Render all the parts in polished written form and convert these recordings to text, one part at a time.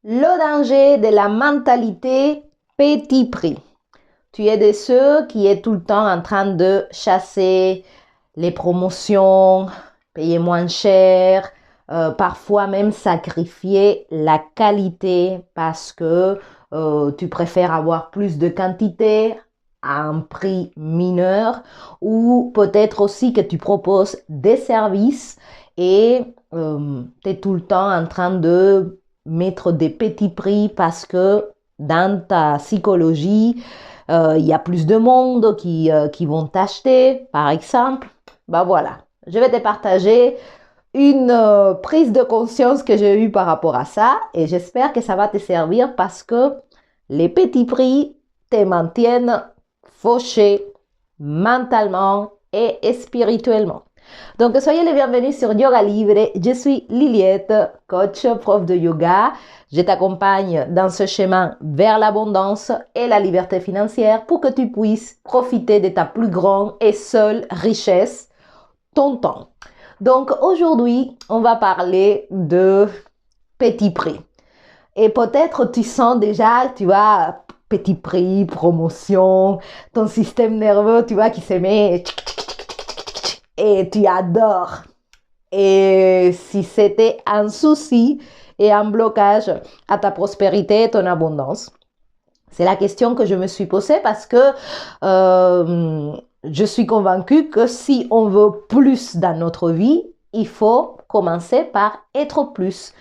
Le danger de la mentalité petit prix. Tu es de ceux qui est tout le temps en train de chasser les promotions, payer moins cher, parfois même sacrifier la qualité parce que tu préfères avoir plus de quantité à un prix mineur, ou peut-être aussi que tu proposes des services et tu es tout le temps en train de mettre des petits prix parce que dans ta psychologie, il y a plus de monde qui vont t'acheter, par exemple. Ben voilà, je vais te partager une prise de conscience que j'ai eue par rapport à ça et j'espère que ça va te servir parce que les petits prix te maintiennent fauché mentalement et spirituellement. Donc, soyez les bienvenus sur Yoga Libre. Je suis Liliette, coach, prof de yoga. Je t'accompagne dans ce chemin vers l'abondance et la liberté financière pour que tu puisses profiter de ta plus grande et seule richesse, ton temps. Donc, aujourd'hui, on va parler de petits prix. Et peut-être tu sens déjà, tu vois, petit prix, promotion, ton système nerveux, tu vois, qui se met et tu adores. Et si c'était un souci et un blocage à ta prospérité et ton abondance? C'est la question que je me suis posée parce que je suis convaincue que si on veut plus dans notre vie, il faut commencer par être plus.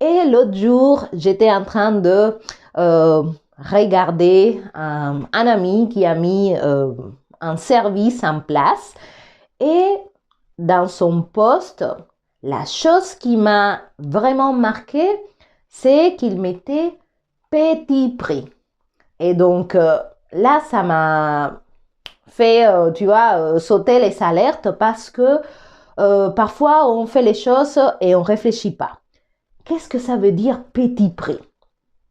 Et l'autre jour, j'étais en train de regarder un ami qui a mis un service en place et dans son poste, la chose qui m'a vraiment marqué, c'est qu'il mettait petit prix. Et donc là, ça m'a fait, tu vois, sauter les alertes parce que parfois on fait les choses et on réfléchit pas. Qu'est-ce que ça veut dire petit prix?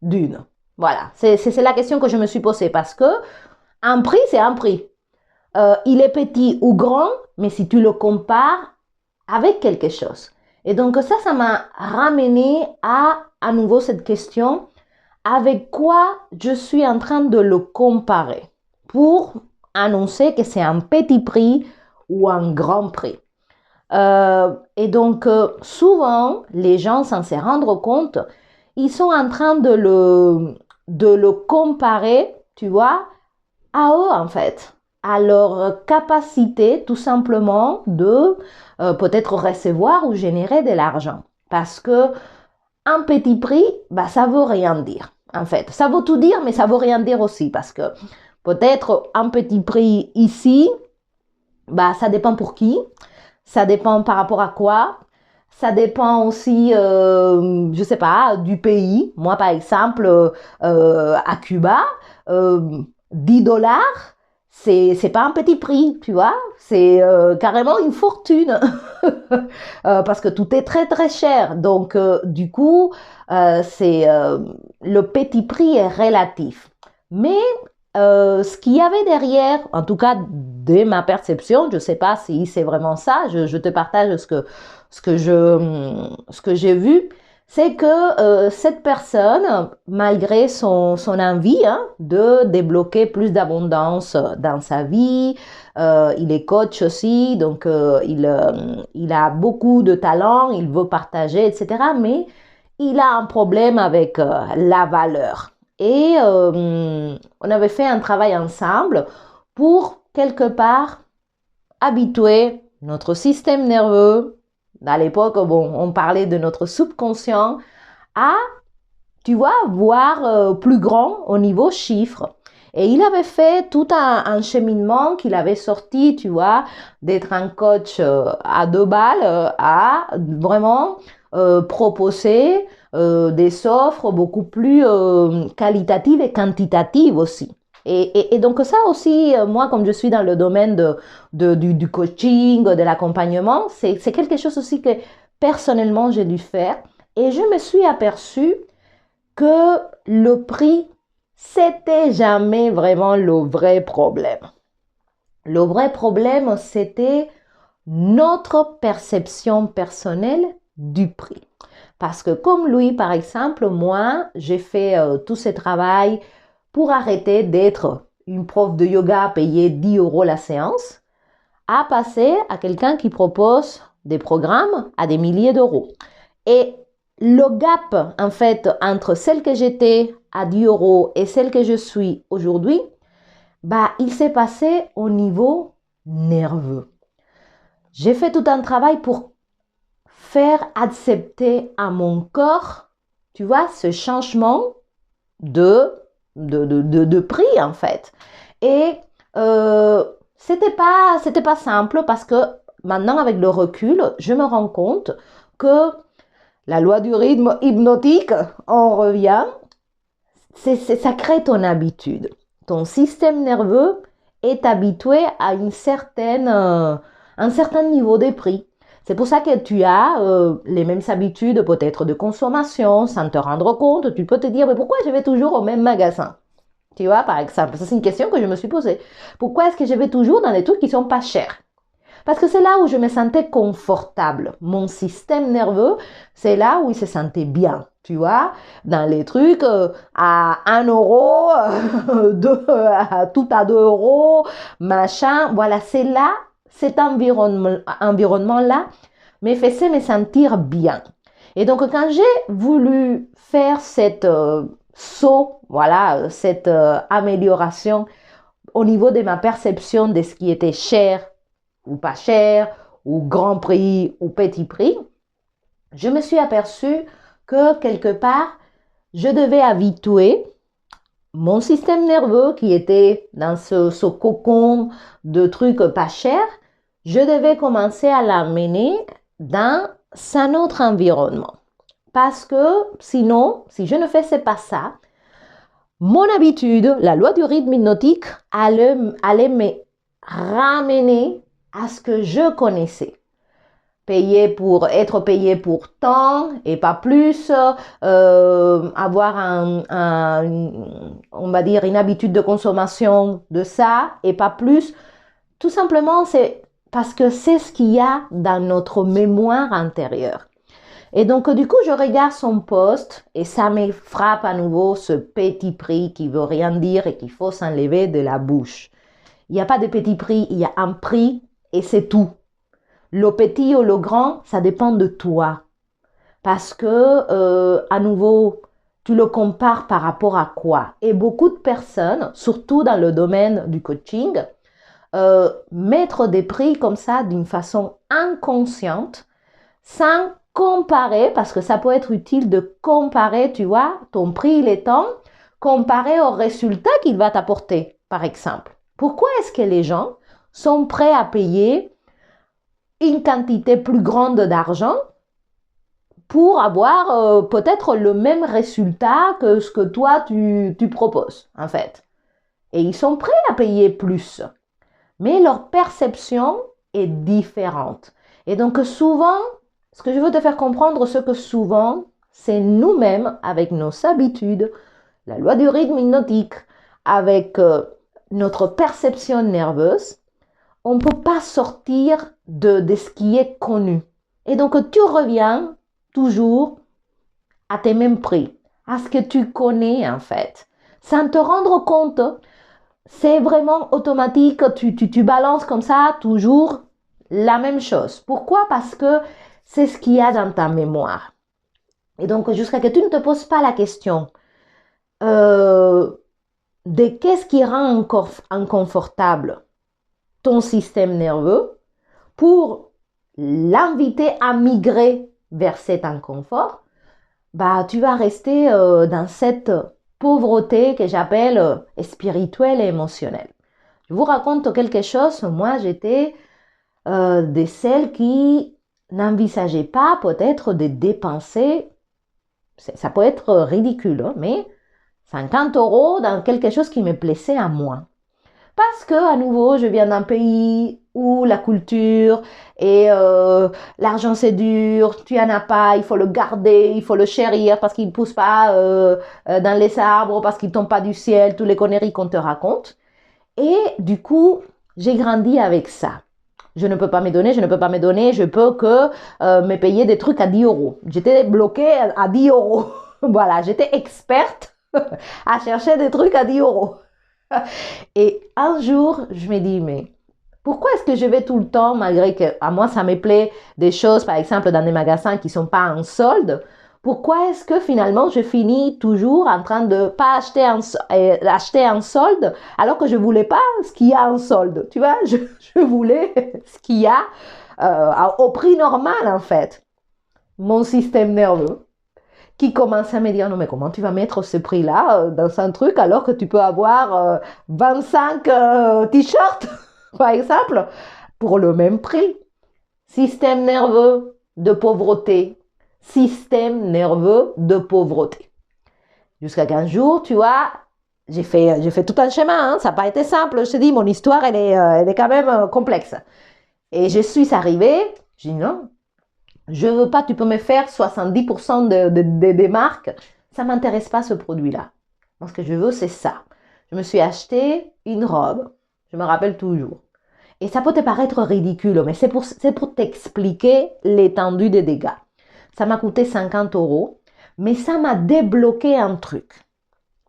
D'une. Voilà, c'est la question que je me suis posée parce que un prix, c'est un prix. Il est petit ou grand, mais si tu le compares avec quelque chose. Et donc ça m'a ramené à nouveau cette question, avec quoi je suis en train de le comparer pour annoncer que c'est un petit prix ou un grand prix. Et donc souvent, les gens, sans se rendre compte, ils sont en train de le comparer, tu vois, à eux en fait, à leur capacité tout simplement de peut-être recevoir ou générer de l'argent. Parce que un petit prix, bah, ça veut rien dire en fait. Ça veut tout dire, mais ça veut rien dire aussi parce que peut-être un petit prix ici, bah, ça dépend pour qui, ça dépend par rapport à quoi. Ça dépend aussi, je sais pas, du pays. Moi, par exemple, à Cuba, euh, 10 dollars, c'est pas un petit prix, tu vois. C'est carrément une fortune parce que tout est très très cher. Donc, du coup, c'est le petit prix est relatif. Mais ce qu'il y avait derrière, en tout cas de ma perception, je ne sais pas si c'est vraiment ça, je te partage ce que j'ai vu, c'est que cette personne, malgré son envie de débloquer plus d'abondance dans sa vie, il est coach aussi, donc il a beaucoup de talent, il veut partager, etc. Mais il a un problème avec la valeur. Et on avait fait un travail ensemble pour quelque part habituer notre système nerveux. À l'époque, bon, on parlait de notre subconscient à, tu vois, voir plus grand au niveau chiffre. Et il avait fait tout un cheminement qu'il avait sorti, tu vois, d'être un coach à 2 balles à vraiment proposer des offres beaucoup plus qualitatives et quantitatives aussi. Et donc ça aussi, moi, comme je suis dans le domaine du coaching, de l'accompagnement, c'est quelque chose aussi que personnellement j'ai dû faire. Et je me suis aperçue que le prix, c'était jamais vraiment le vrai problème. Le vrai problème, c'était notre perception personnelle du prix. Parce que comme lui, par exemple, moi, j'ai fait tout ce travail pour arrêter d'être une prof de yoga payée 10 euros la séance, à passer à quelqu'un qui propose des programmes à des milliers d'euros. Et le gap, en fait, entre celle que j'étais à 10 euros et celle que je suis aujourd'hui, il s'est passé au niveau nerveux. J'ai fait tout un travail pour faire accepter à mon corps, tu vois, ce changement de prix, en fait. Et c'était pas simple parce que maintenant, avec le recul, je me rends compte que la loi du rythme hypnotique, on revient, ça crée ton habitude. Ton système nerveux est habitué à un certain niveau de prix. C'est pour ça que tu as les mêmes habitudes peut-être de consommation sans te rendre compte. Tu peux te dire, mais pourquoi je vais toujours au même magasin? Tu vois, par exemple, ça c'est une question que je me suis posée. Pourquoi est-ce que je vais toujours dans des trucs qui sont pas chers? Parce que c'est là où je me sentais confortable. Mon système nerveux, c'est là où il se sentait bien. Tu vois, dans les trucs à 1 euro, tout à 2 euros, machin. Voilà, c'est là, cet environnement-là me faisait me sentir bien. Et donc, quand j'ai voulu faire cette saut, voilà, cette amélioration au niveau de ma perception de ce qui était cher ou pas cher, ou grand prix, ou petit prix, je me suis aperçue que quelque part, je devais habituer mon système nerveux qui était dans ce cocon de trucs pas chers, je devais commencer à l'amener dans un autre environnement. Parce que sinon, si je ne faisais pas ça, mon habitude, la loi du rythme hypnotique, allait me ramener à ce que je connaissais. Être payé pour temps et pas plus, avoir on va dire une habitude de consommation de ça et pas plus. Tout simplement, c'est parce que c'est ce qu'il y a dans notre mémoire intérieure. Et donc, du coup, je regarde son post et ça me frappe à nouveau ce petit prix qui veut rien dire et qu'il faut s'enlever de la bouche. Il n'y a pas de petit prix, il y a un prix et c'est tout. Le petit ou le grand, ça dépend de toi. Parce que, à nouveau, tu le compares par rapport à quoi? Et beaucoup de personnes, surtout dans le domaine du coaching, mettre des prix comme ça d'une façon inconsciente, sans comparer, parce que ça peut être utile de comparer, tu vois, ton prix, il est temps, comparé au résultat qu'il va t'apporter, par exemple. Pourquoi est-ce que les gens sont prêts à payer une quantité plus grande d'argent pour avoir peut-être le même résultat que ce que toi tu proposes, en fait. Et ils sont prêts à payer plus. Mais leur perception est différente. Et donc souvent, ce que je veux te faire comprendre, c'est que souvent, c'est nous-mêmes, avec nos habitudes, la loi du rythme hypnotique, avec notre perception nerveuse, on ne peut pas sortir de ce qui est connu. Et donc, tu reviens toujours à tes mêmes prix, à ce que tu connais en fait. Sans te rendre compte, c'est vraiment automatique, tu balances comme ça toujours la même chose. Pourquoi? Parce que c'est ce qu'il y a dans ta mémoire. Et donc, jusqu'à que tu ne te poses pas la question de qu'est-ce qui rend encore inconfortable ton système nerveux pour l'inviter à migrer vers cet inconfort, tu vas rester dans cette pauvreté que j'appelle spirituelle et émotionnelle. Je vous raconte quelque chose. Moi, j'étais de celles qui n'envisageaient pas peut-être de dépenser, ça peut être ridicule, hein, mais 50 euros dans quelque chose qui me plaisait à moi. Parce que, à nouveau, je viens d'un pays où la culture et l'argent c'est dur, tu en as pas, il faut le garder, il faut le chérir parce qu'il ne pousse pas dans les arbres, parce qu'il ne tombe pas du ciel, tous les conneries qu'on te raconte. Et du coup, j'ai grandi avec ça. Je ne peux pas me donner, je ne peux pas me donner, je peux que me payer des trucs à 10 euros. J'étais bloquée à 10 euros. Voilà, j'étais experte à chercher des trucs à 10 euros. Et un jour, je me dis, mais pourquoi est-ce que je vais tout le temps, malgré que à moi ça me plaît des choses, par exemple dans des magasins qui ne sont pas en solde, pourquoi est-ce que finalement je finis toujours en train de pas acheter en solde alors que je voulais pas ce qu'il y a en solde, tu vois, je voulais ce qu'il y a au prix normal en fait. Mon système nerveux qui commence à me dire, non mais comment tu vas mettre ce prix-là dans un truc alors que tu peux avoir 25 t-shirts, par exemple, pour le même prix. Système nerveux de pauvreté. Système nerveux de pauvreté. Jusqu'à 15 jours, tu vois, j'ai fait tout un schéma, hein, ça n'a pas été simple, je te dis, mon histoire, elle est quand même complexe. Et je suis arrivée, je dis non, je veux pas, tu peux me faire 70% des marques. Ça m'intéresse pas ce produit-là. Moi, ce que je veux, c'est ça. Je me suis acheté une robe. Je me rappelle toujours. Et ça peut te paraître ridicule, mais c'est pour t'expliquer l'étendue des dégâts. Ça m'a coûté 50 euros, mais ça m'a débloqué un truc.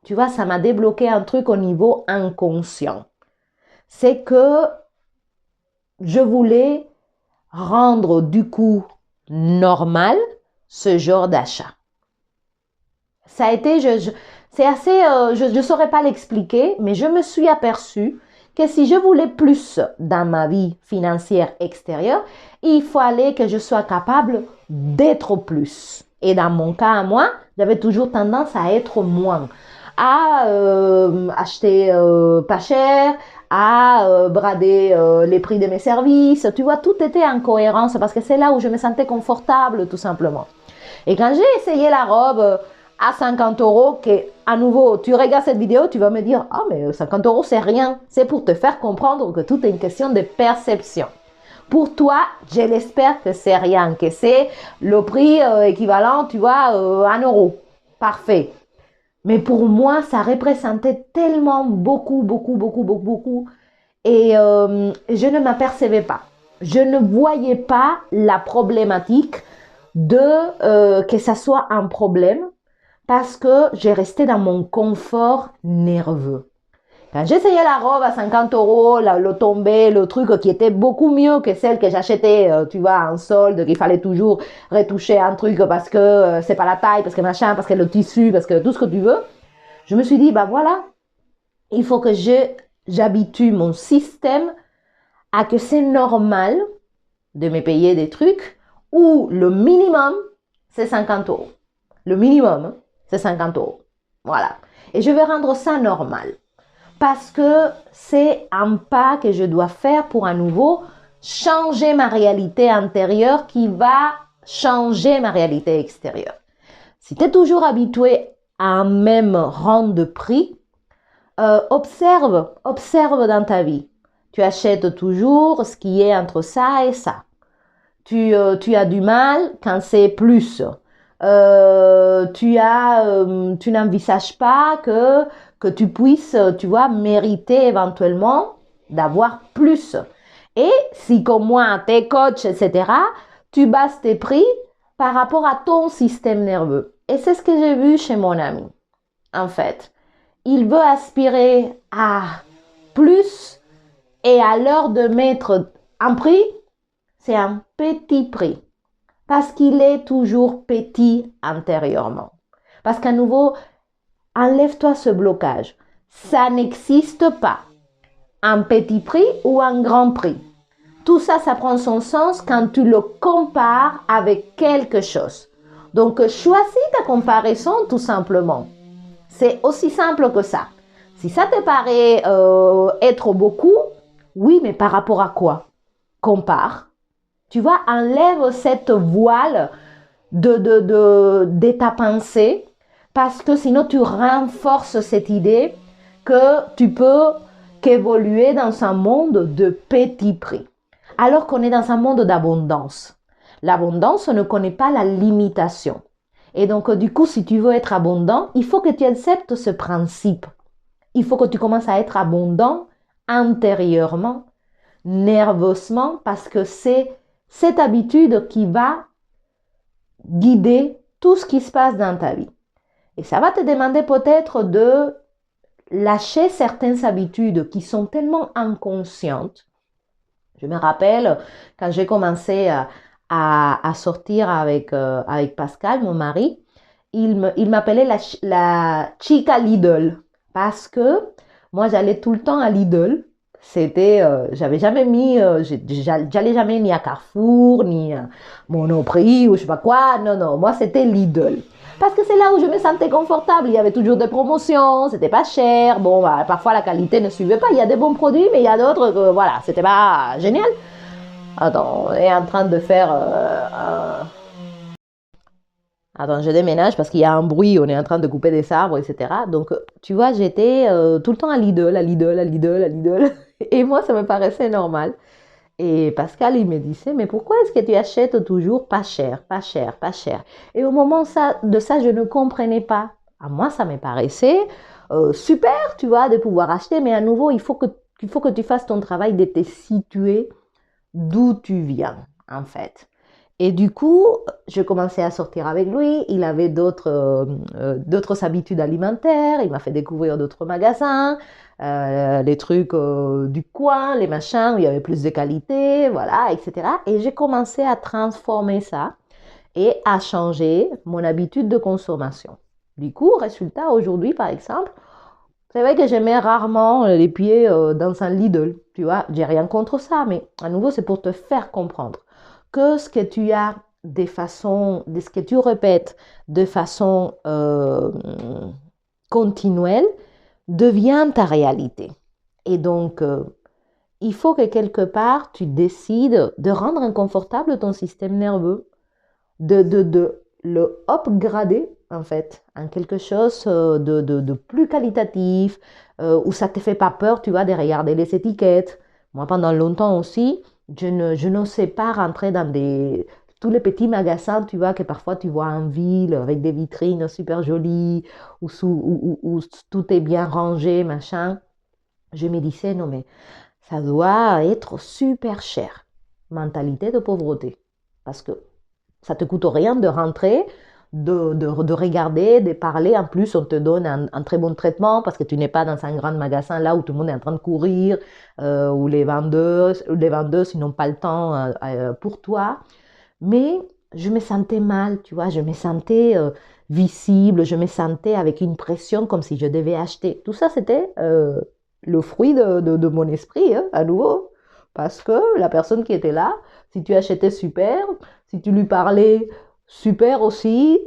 Tu vois, ça m'a débloqué un truc au niveau inconscient. C'est que je voulais rendre du coup normal ce genre d'achat. Ça a été, c'est assez, je ne saurais pas l'expliquer, mais je me suis aperçue que si je voulais plus dans ma vie financière extérieure, il fallait que je sois capable d'être plus. Et dans mon cas à moi, j'avais toujours tendance à être moins, à acheter pas cher, à brader les prix de mes services. Tu vois, tout était en cohérence parce que c'est là où je me sentais confortable, tout simplement. Et quand j'ai essayé la robe à 50 euros, que à nouveau, tu regardes cette vidéo, tu vas me dire, ah, mais 50 euros, c'est rien. C'est pour te faire comprendre que tout est une question de perception. Pour toi, je l'espère que c'est rien, que c'est le prix équivalent, tu vois, 1 euro. Parfait. Mais pour moi, ça représentait tellement beaucoup. Et je ne m'apercevais pas. Je ne voyais pas la problématique de que ça soit un problème parce que j'ai resté dans mon confort nerveux. Quand j'essayais la robe à 50 euros, le tombé, le truc qui était beaucoup mieux que celle que j'achetais, tu vois, en solde, qu'il fallait toujours retoucher un truc parce que c'est pas la taille, parce que machin, parce que le tissu, parce que tout ce que tu veux, je me suis dit, bah voilà, il faut que j'habitue mon système à que c'est normal de me payer des trucs où le minimum, c'est 50 euros. Le minimum, c'est 50 euros. Voilà. Et je vais rendre ça normal. Parce que c'est un pas que je dois faire pour à nouveau changer ma réalité intérieure qui va changer ma réalité extérieure. Si tu es toujours habitué à un même rang de prix, observe dans ta vie. Tu achètes toujours ce qui est entre ça et ça. Tu as du mal quand c'est plus. Tu n'envisages pas que tu puisses, tu vois, mériter éventuellement d'avoir plus. Et si comme moi, t'es coach, etc., tu bases tes prix par rapport à ton système nerveux. Et c'est ce que j'ai vu chez mon ami. En fait, il veut aspirer à plus et à l'heure de mettre un prix, c'est un petit prix. Parce qu'il est toujours petit intérieurement. Parce qu'à nouveau, enlève-toi ce blocage. Ça n'existe pas. Un petit prix ou un grand prix. Tout ça, ça prend son sens quand tu le compares avec quelque chose. Donc, choisis ta comparaison tout simplement. C'est aussi simple que ça. Si ça te paraît être beaucoup, oui, mais par rapport à quoi? Compare. Tu vois, enlève cette voile de ta pensée parce que sinon tu renforces cette idée que tu peux qu'évoluer dans un monde de petits prix. Alors qu'on est dans un monde d'abondance. L'abondance ne connaît pas la limitation. Et donc, du coup, si tu veux être abondant, il faut que tu acceptes ce principe. Il faut que tu commences à être abondant intérieurement. nerveusement parce que c'est cette habitude qui va guider tout ce qui se passe dans ta vie. Et ça va te demander peut-être de lâcher certaines habitudes qui sont tellement inconscientes. Je me rappelle quand j'ai commencé à sortir avec Pascal, mon mari, il m'appelait la chica Lidl parce que moi j'allais tout le temps à Lidl. J'avais jamais mis, j'allais jamais ni à Carrefour, ni à Monoprix ou je sais pas quoi. Non, non, moi c'était Lidl. Parce que c'est là où je me sentais confortable. Il y avait toujours des promotions, c'était pas cher. Bon, bah, parfois la qualité ne suivait pas. Il y a des bons produits, mais il y a d'autres que, voilà, c'était pas génial. Attends, on est en train de faire Attends, je déménage parce qu'il y a un bruit, on est en train de couper des arbres, etc. Donc, tu vois, j'étais tout le temps à Lidl, à Lidl, à Lidl, à Lidl. Et moi, ça me paraissait normal. Et Pascal, il me disait, mais pourquoi est-ce que tu achètes toujours pas cher, pas cher, pas cher? Et au moment de ça, je ne comprenais pas. À moi, ça me paraissait super, tu vois, de pouvoir acheter, mais à nouveau, il faut que tu fasses ton travail de te situer d'où tu viens, en fait. Et du coup, je commençais à sortir avec lui. Il avait d'autres habitudes alimentaires. Il m'a fait découvrir d'autres magasins, les trucs du coin, les machins où il y avait plus de qualité, voilà, etc. Et j'ai commencé à transformer ça et à changer mon habitude de consommation. Du coup, résultat, aujourd'hui, par exemple, c'est vrai que je mets rarement les pieds dans un Lidl, tu vois. J'ai rien contre ça, mais à nouveau, c'est pour te faire comprendre que ce que tu as ce que tu répètes de façon continuelle devient ta réalité. Et donc, il faut que quelque part, tu décides de rendre inconfortable ton système nerveux, de le upgrader en fait en quelque chose de plus qualitatif, où ça ne te fait pas peur, tu vois, de regarder les étiquettes. Moi, pendant longtemps aussi, je n'osais pas rentrer dans tous les petits magasins, tu vois, que parfois tu vois en ville, avec des vitrines super jolies, où tout est bien rangé, machin. Je me disais, non mais ça doit être super cher. Mentalité de pauvreté. Parce que ça te coûte rien de rentrer, de regarder, de parler. En plus, on te donne un très bon traitement parce que tu n'es pas dans un grand magasin là où tout le monde est en train de courir, où les vendeuses ils n'ont pas le temps pour toi. Mais je me sentais mal, tu vois, je me sentais visible, je me sentais avec une pression comme si je devais acheter. Tout ça, c'était le fruit de mon esprit, hein, à nouveau. Parce que la personne qui était là, si tu achetais super, si tu lui parlais super aussi,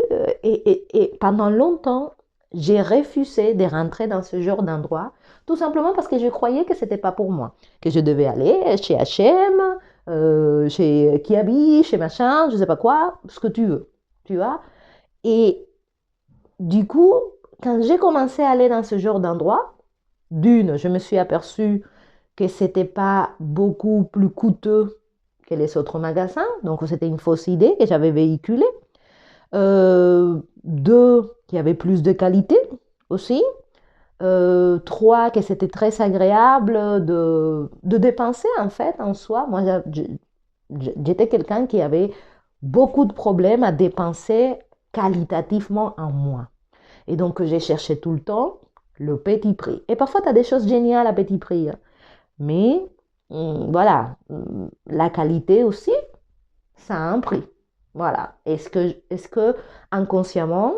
et pendant longtemps, j'ai refusé de rentrer dans ce genre d'endroit, tout simplement parce que je croyais que ce n'était pas pour moi, que je devais aller chez H&M, chez Kiabi, chez machin, je sais pas quoi, ce que tu veux, tu vois. Et du coup, quand j'ai commencé à aller dans ce genre d'endroit, je me suis aperçue que c'était pas beaucoup plus coûteux que les autres magasins, donc c'était une fausse idée que j'avais véhiculée. Deux, qu'il y avait plus de qualité aussi. Trois, que c'était très agréable de dépenser en fait en soi. Moi, j'étais quelqu'un qui avait beaucoup de problèmes à dépenser qualitativement en moi. Et donc, j'ai cherché tout le temps le petit prix. Et parfois, tu as des choses géniales à petit prix. Hein. Mais voilà, la qualité aussi, ça a un prix. Voilà. Est-ce que inconsciemment,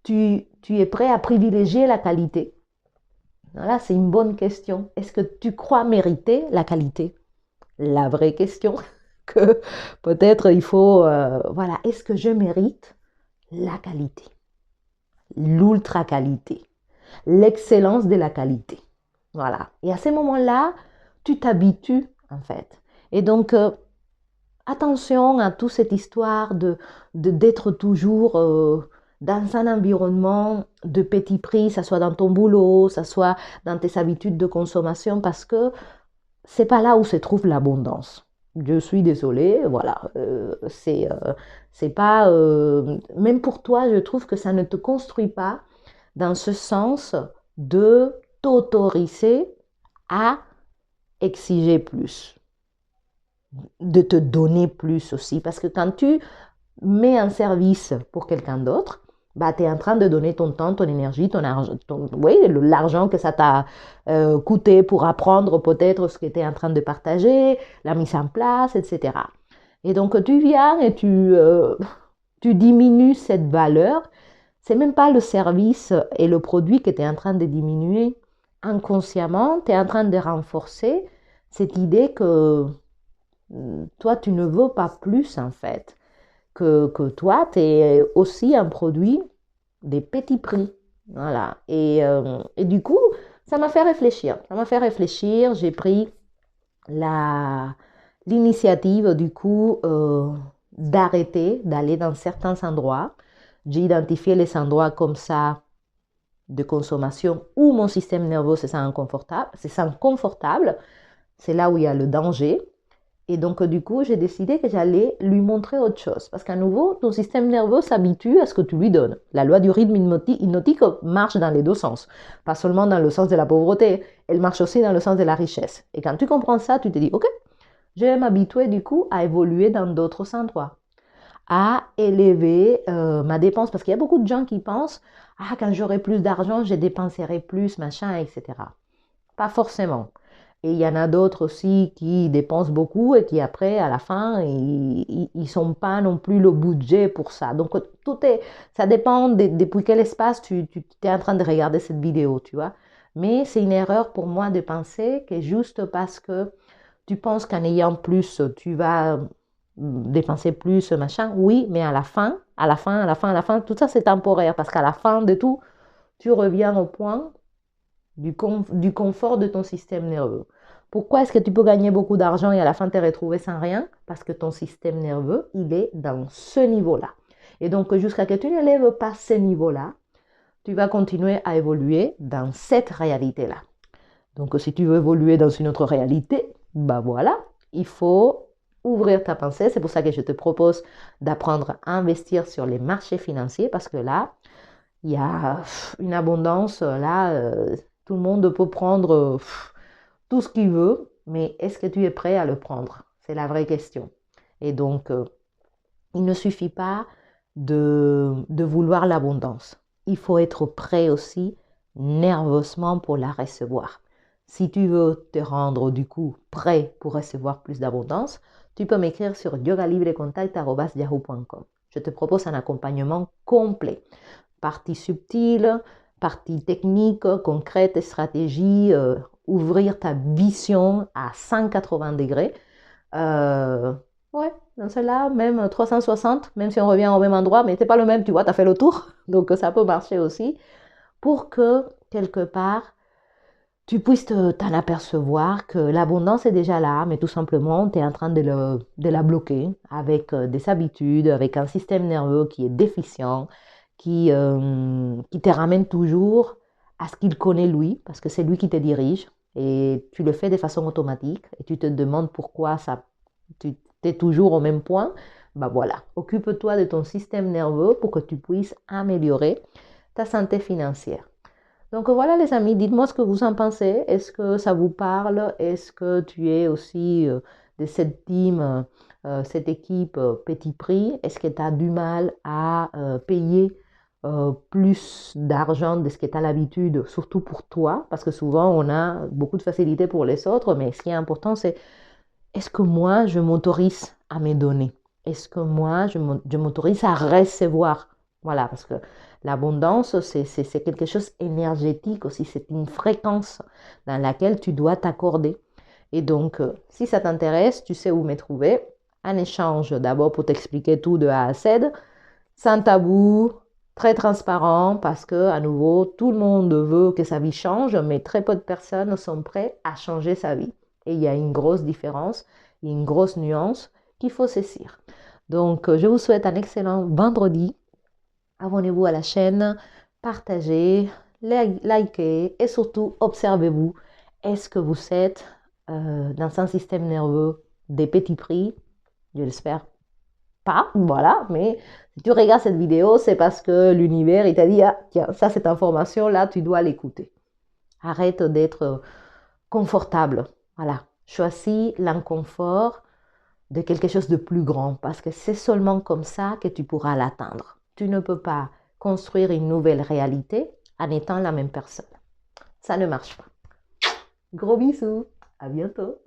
tu es prêt à privilégier la qualité? Voilà, c'est une bonne question. Est-ce que tu crois mériter la qualité? La vraie question que peut-être il faut, voilà, est-ce que je mérite la qualité, l'ultra qualité, l'excellence de la qualité? Voilà. Et à ce moment-là, tu t'habitues en fait. Et donc, attention à toute cette histoire d'être toujours dans un environnement de petit prix, ça soit dans ton boulot, ça soit dans tes habitudes de consommation, parce que c'est pas là où se trouve l'abondance. Je suis désolée, voilà, c'est pas, même pour toi, je trouve que ça ne te construit pas dans ce sens de t'autoriser à exiger plus. de te donner plus aussi. Parce que quand tu mets un service pour quelqu'un d'autre, bah, tu es en train de donner ton temps, ton énergie, ton argent, oui, l'argent que ça t'a coûté pour apprendre peut-être ce que tu es en train de partager, la mise en place, etc. Et donc, tu viens et tu diminues cette valeur. C'est même pas le service et le produit que tu es en train de diminuer. Inconsciemment, tu es en train de renforcer cette idée que toi, tu ne veux pas plus en fait. Que toi, tu es aussi un produit des petits prix. Voilà. Et du coup, ça m'a fait réfléchir. Ça m'a fait réfléchir. J'ai pris l'initiative, du coup, d'arrêter d'aller dans certains endroits. J'ai identifié les endroits comme ça de consommation où mon système nerveux se sent confortable. C'est là où il y a le danger. Et donc, du coup, j'ai décidé que j'allais lui montrer autre chose. Parce qu'à nouveau, ton système nerveux s'habitue à ce que tu lui donnes. La loi du rythme hypnotique marche dans les deux sens. Pas seulement dans le sens de la pauvreté, elle marche aussi dans le sens de la richesse. Et quand tu comprends ça, tu te dis, OK, je vais m'habituer du coup à évoluer dans d'autres endroits, à élever ma dépense. Parce qu'il y a beaucoup de gens qui pensent, ah, quand j'aurai plus d'argent, je dépenserai plus, machin, etc. Pas forcément. Et il y en a d'autres aussi qui dépensent beaucoup et qui après, à la fin, ils ne sont pas non plus le budget pour ça. Donc, ça dépend depuis quel espace tu es en train de regarder cette vidéo, tu vois. Mais c'est une erreur pour moi de penser que juste parce que tu penses qu'en ayant plus, tu vas dépenser plus, machin. Oui, mais à la fin, tout ça c'est temporaire parce qu'à la fin de tout, tu reviens au point du confort de ton système nerveux. Pourquoi est-ce que tu peux gagner beaucoup d'argent et à la fin te retrouver sans rien? Parce que ton système nerveux, il est dans ce niveau-là. Et donc, jusqu'à ce que tu n'élèves pas ce niveau-là, tu vas continuer à évoluer dans cette réalité-là. Donc, si tu veux évoluer dans une autre réalité, bah voilà, il faut ouvrir ta pensée. C'est pour ça que je te propose d'apprendre à investir sur les marchés financiers parce que là, il y a une abondance. Là, tout le monde peut prendre tout ce qu'il veut, mais est-ce que tu es prêt à le prendre? C'est la vraie question. Et donc, il ne suffit pas de vouloir l'abondance. Il faut être prêt aussi nerveusement pour la recevoir. Si tu veux te rendre du coup prêt pour recevoir plus d'abondance, tu peux m'écrire sur yogalibrecontact@yahoo.com. Je te propose un accompagnement complet. Partie subtile, partie technique, concrète, stratégie, ouvrir ta vision à 180 degrés. Ouais, dans celle-là, même 360, même si on revient au même endroit, mais c'est pas le même, tu vois, tu as fait le tour, donc ça peut marcher aussi, pour que, quelque part, tu puisses t'en apercevoir que l'abondance est déjà là, mais tout simplement, tu es en train de la bloquer avec des habitudes, avec un système nerveux qui est déficient, qui te ramène toujours à ce qu'il connaît lui, parce que c'est lui qui te dirige, et tu le fais de façon automatique, et tu te demandes pourquoi tu es toujours au même point. Bah voilà, occupe-toi de ton système nerveux pour que tu puisses améliorer ta santé financière. Donc voilà les amis, dites-moi ce que vous en pensez. Est-ce que ça vous parle? Est-ce que tu es aussi de cette team, cette équipe Petit Prix? Est-ce que tu as du mal à payer plus d'argent de ce que tu as l'habitude, surtout pour toi? Parce que souvent on a beaucoup de facilité pour les autres, mais ce qui est important c'est est-ce que moi je m'autorise à me donner? Est-ce que moi je m'autorise à recevoir? Voilà, parce que l'abondance, c'est quelque chose énergétique aussi, c'est une fréquence dans laquelle tu dois t'accorder. Et donc, si ça t'intéresse, tu sais où me trouver. Un échange d'abord pour t'expliquer tout de A à Z, sans tabou, très transparent, parce que à nouveau, tout le monde veut que sa vie change, mais très peu de personnes sont prêtes à changer sa vie. Et il y a une grosse différence, une grosse nuance qu'il faut saisir. Donc, je vous souhaite un excellent vendredi. Abonnez-vous à la chaîne, partagez, likez et surtout observez-vous. Est-ce que vous êtes dans un système nerveux des petits prix? Je l'espère pas, voilà, mais si tu regardes cette vidéo, c'est parce que l'univers, il t'a dit, ah, tiens, ça, cette information-là, tu dois l'écouter. Arrête d'être confortable, voilà. Choisis l'inconfort de quelque chose de plus grand parce que c'est seulement comme ça que tu pourras l'atteindre. Tu ne peux pas construire une nouvelle réalité en étant la même personne. Ça ne marche pas. Gros bisous, à bientôt.